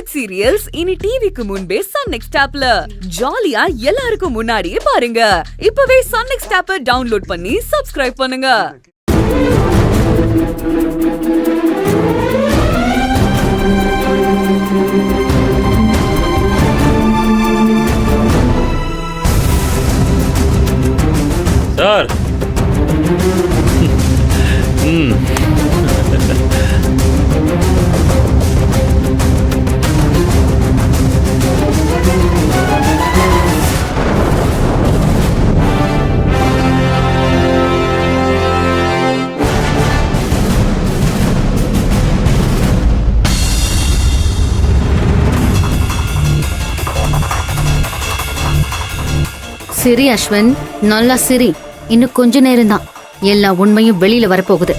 Web serials இனி டிவிக்கு முன்பே சன் நெக்ஸ்ட் ஆப்ல ஜாலியா எல்லாருக்கும் முன்னாடியே பாருங்க. இப்பவே சன் நெக்ஸ்ட் ஆப்பை டவுன்லோட் பண்ணி சப்ஸ்கிரைப் பண்ணுங்க. சார் சிரி அஸ்வின், நல்லா சிரி. இன்னும் கொஞ்ச நேரம் தான் எல்லா உண்மையும் வெளியில வரப்போகுது.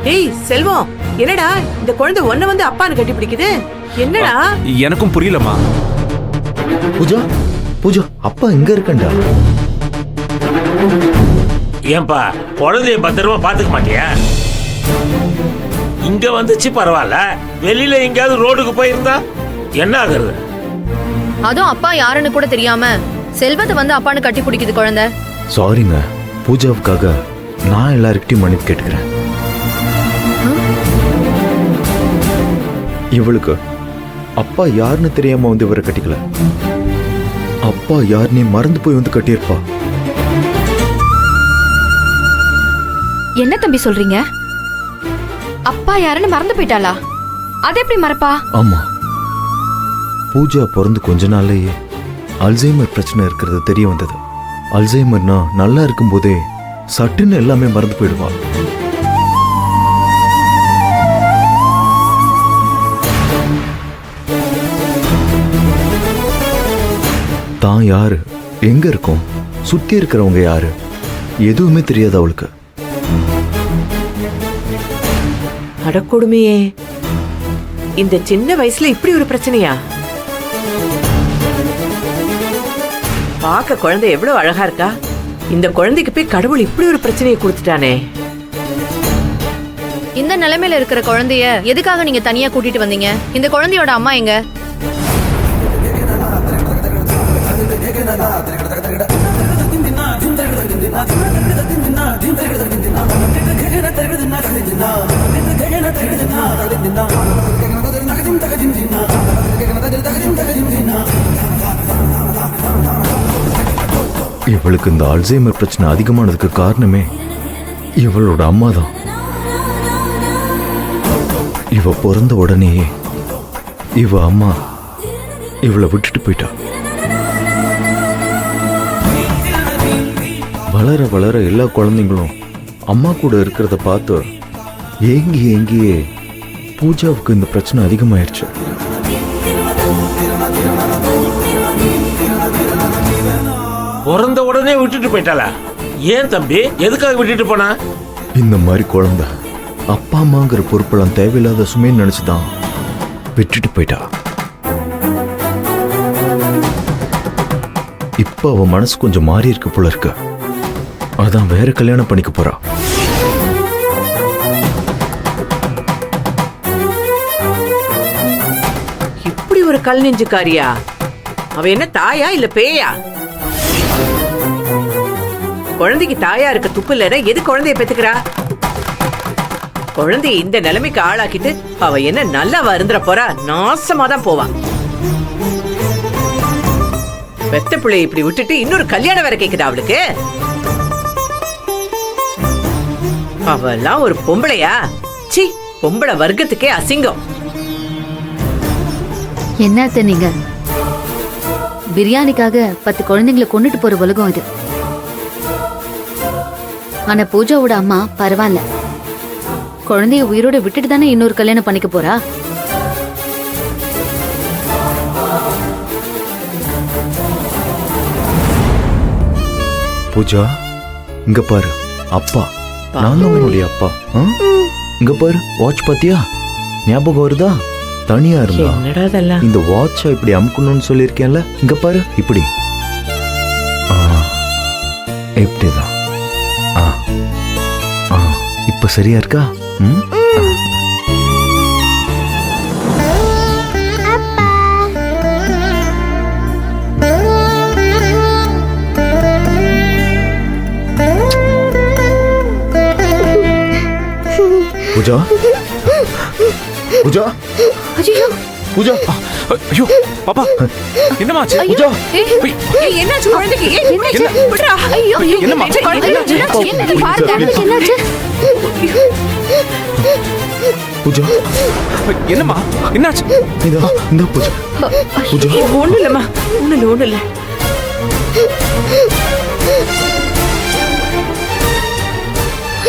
டேய் செல்வம், என்னடா இந்த குழந்தை ஒன்ன வந்து அப்பான்னு கட்டி பிடிக்குது? என்னடா? எனக்கும் புரியலமா. பூஜா பூஜா, அப்பா இங்க இருக்கண்டா. ஏன்பா குழந்தைய பத்திரமா பாத்துக்க மாட்டியா? இங்க வந்துச்சு பரவாயில்ல, வெளியில எங்கயாவது ரோடுக்கு போயிருந்தா என்ன ஆகுறது? அதுவும் அப்பா யாருன்னு கூட தெரியாம செல்வத்தை வந்து அப்பான்னு கட்டி பிடிக்குது குழந்தை. சாரிங்க, பூஜாவுக்காக நான் எல்லாருக்கிட்டையும் மன்னிப்பு கேட்டுக்கிறேன். இவளுக்கு அப்பா யாருன்னு தெரியாம வந்து இவரை கட்டிக்கல, அப்பா யாருன்னே மறந்து போய் வந்து கட்டியிருப்பா. என்ன தம்பி சொல்றீங்க? அப்பா யாருன்னு மறந்து போயிட்டாளா? அது எப்படி மறப்பா? ஆமா, பூஜா பிறந்து கொஞ்ச நாள்லயே அல்சைமர் பிரச்சனை இருக்கிறது தெரிய வந்தது. அல்சைமர்னா நல்லா இருக்கும் போதே சட்டுன்னு எல்லாமே மறந்து போயிடுவா. தான் யாரு, எங்க இருக்கோம், சுத்தி இருக்கிறவங்க யாரு, எதுவுமே தெரியாது அவளுக்கு. அடக்கொடுமையே, இந்த சின்ன வயசுல இப்படி ஒரு பிரச்சனையா? பார்க்க குழந்தை எவ்வளவு அழகா இருக்கா. இந்த குழந்தைக்கு போய் கடவுள் இப்படி ஒரு பிரச்சனையை கொடுத்துட்டானே. இந்த நிலைமையில இருக்கிற குழந்தைய எதுக்காக நீங்க தனியா கூட்டிட்டு வந்தீங்க? இந்த குழந்தையோட அம்மா எங்க? இவளுக்கு இந்த அல்சைமர் பிரச்சனை அதிகமானதுக்கு காரணமே இவளோட அம்மா தான். இவ பிறந்த உடனேயே இவ அம்மா இவளை விட்டுட்டு போயிட்டா. வளர வளர எல்லா குழந்தைங்களும் அம்மா கூட இருக்கிறத பார்த்து ஏங்கியே பூஜாவுக்கு இந்த பிரச்சனை அதிகமாயிருச்சு. பிறந்த உடனே விட்டுட்டு போயிட்டாளா? ஏன் தம்பி, எதுக்காக விட்டுட்டு போனா? இந்த மாதிரி குழந்தை அப்பா அம்மாங்கிற பொறுப்பெல்லாம் தேவையில்லாத சுமைன்னு நினைச்சுதான் விட்டுட்டு போயிட்டா. இப்ப அவ மனசு கொஞ்சம் மாறி இருக்கு போல இருக்கு. அதான் வேற கல்யாணம் பண்ணிக்க போறா. இப்படி ஒரு கல் நெஞ்சுக்காரியா? அவ என்ன தாயா இல்ல பேயா? குழந்தைக்கு தாயா இருக்க துப்பு இல்லைன்னா எது குழந்தைய பெத்துக்கிறா? குழந்தைய இந்த நிலைமைக்கு ஆளாக்கிட்டு அவ என்ன நல்லா வருந்துற போறா? நாசமா தான் போவா. பெத்த பிள்ளைய இப்படி விட்டுட்டு இன்னொரு கல்யாணம் வேற கேக்குதா அவளுக்கு? அவெல்லாம் ஒரு பொம்பளையா? சி, பொம்பளை வர்க்கத்துக்கே அசிங்கம். என்னத்த நீங்க பிரியாணிக்காக 10 குழந்தைங்களை கொண்டுட்டு போற உலகம் இது. ஆனா பூஜாவோட அம்மா பரவாயில்ல, குழந்தைய உயிரோட விட்டுட்டு தானே இன்னொரு கல்யாணம் பண்ணிக்க போறா. பூஜா, இங்க பாரு, அப்பா நான் தான் உன்னுடைய அப்பா. ஆ? இங்க பாரு, வாட்ச் பாத்தியா? ஞாபகம் வருதா? தனியா இருந்தா என்னடா இதெல்லாம்? இந்த வாட்சை இப்படி அமுக்கணும்னு சொல்லியிருக்கேன்ல, இங்க பாரு, இப்படி. இப்படிதான். இப்ப சரியா இருக்கா? ம்? பூஜா, பூஜா, ஐயோ பூஜா, ஐயோ பாப்பா, என்னமாச்சு? பூஜா, என்னாச்சு குழந்தைக்கு? விடுறா. ஐயோ என்னம்மா? என்னாச்சு? பூஜா, என்னம்மா என்னாச்சு? இந்த பூஜா, பூஜா, ஒண்ணு இல்லம்மா, ஒண்ணு இல்ல.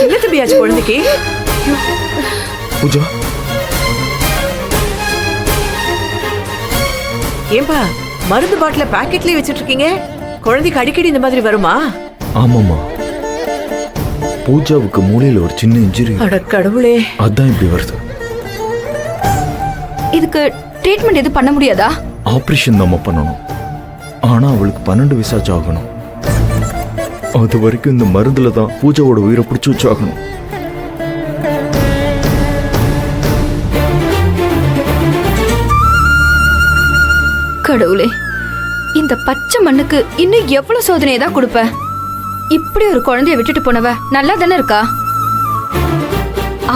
என்ன தம்பியாச்சு குழந்தைக்கு? பூஜா, ஏன்பா மருந்து பாட்டில பாக்கெட்லயே வச்சிட்டு இருக்கீங்க? குழந்தைக்கு அடிக்கடி இந்த மாதிரி வருமா? ஆமாம்மா, பூஜாவுக்கு மூளையில ஒரு சின்ன இன்ஜுரி, அட கடவுளே. அதான் இப்படி வருது. இதுக்கு ட்ரீட்மெண்ட் எதுவும் பண்ண முடியாதா? ஆபரேஷன் நம்ம பண்ணணும். ஆனா அவளுக்கு 12 விசாச்சு ஆகணும். அது வரைக்கும் இந்த மருந்துல தான் பூஜாவோட உயிரை பிடிச்சு வச்சாகணும். கடவுளே, இந்த பச்சை மண்ணுக்கு இன்னும் எவ்வளவு சோதனையை தான் கொடுப்ப? இப்படி ஒரு குழந்தைய விட்டுட்டு போனவ நல்லா தானே இருக்கா?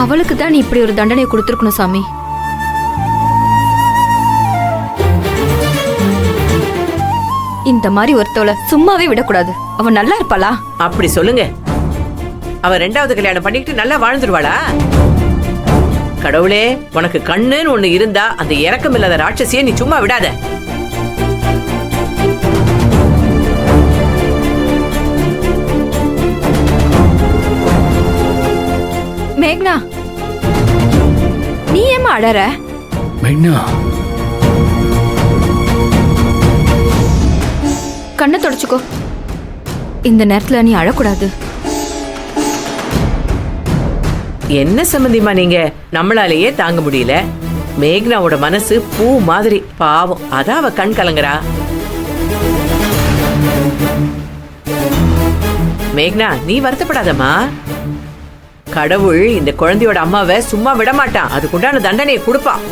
அவளுக்கு தான் நீ இப்படி ஒரு தண்டனையை கொடுத்துருக்கணும் சாமி. இந்த மாதிரி ஒருத்தவளை சும்மாவே விடக்கூடாது. அவ நல்லா இருப்பாளா? அப்படி சொல்லுங்க. அவ 2வது கல்யாணம் பண்ணிக்கிட்டு நல்லா வாழ்ந்துருவாளா? கடவுளே, உனக்கு கண்ணுன்னு ஒண்ணு இருந்தா அந்த இரக்கம் இல்லாத ராட்சசியை நீ சும்மா விடாத. மேக்னா, நீ ஏமா அழற? மைனா, கண்ணை தொடச்சுக்கோ. இந்த நேரத்துல நீ அழக்கூடாது. என்ன சம்பந்தியமா நீங்க? நம்மளாலேயே தாங்க முடியல. மேக்னாவோட மனசு பூ மாதிரி, பாவம், அதான் அவ கண் கலங்குறா. மேக்னா, நீ வருத்தப்படாதம்மா. கடவுள் இந்த குழந்தையோட அம்மாவை சும்மா விட மாட்டான். அதுக்குண்டான தண்டனையை கொடுப்பான்.